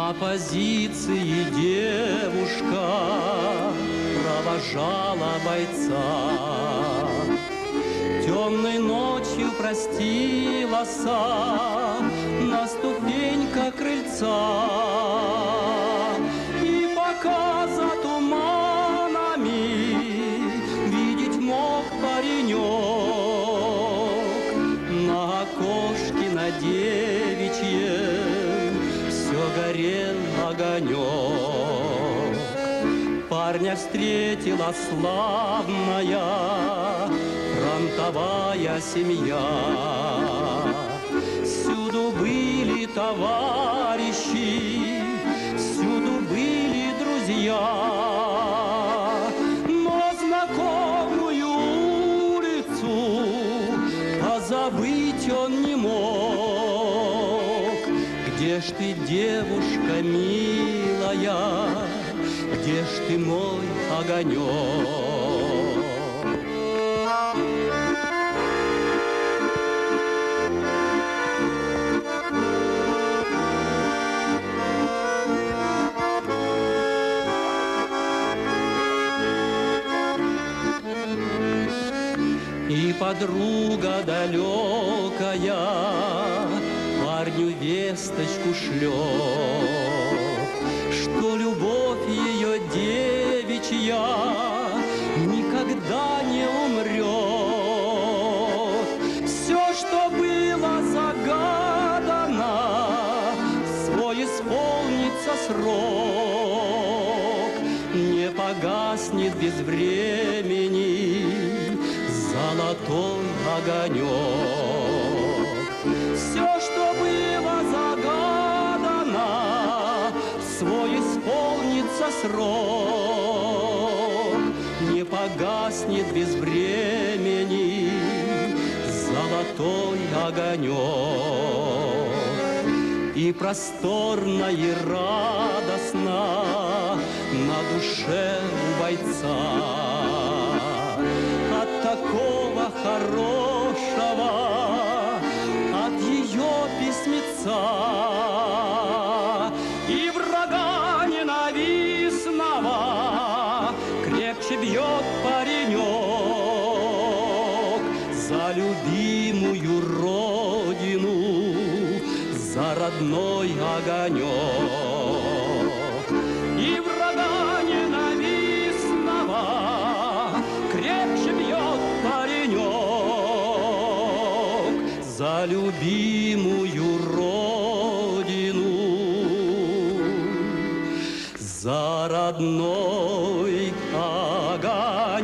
На позиции девушка провожала бойца. Темной ночью простилась на ступеньках крыльца. И пока за туманами видеть мог паренек, на окошке на девичьем все горел огонек. Парня встретила славная фронтовая семья. Всюду были товарищи, всюду были друзья. Но знакомую улицу позабыть он не мог. Где ж ты, девушка милая, где ж ты, мой огонек? И подруга далекая парню весточку шлет, что любовь ее девичья никогда не умрет. Все, что было загадано, свой исполнится срок. Не погаснет без времени золотой огонек. Все, что было загадано, свой исполнится срок. Не погаснет без времени золотой огонек. И просторно и радостно на душе у бойца от такого хорошего, от ее письмеца. И врага ненавистного крепче бьет паренек за любимую родину, за родной огонек. И врага ненавистного крепче бьет паренек за любимую родину, за родной огонек.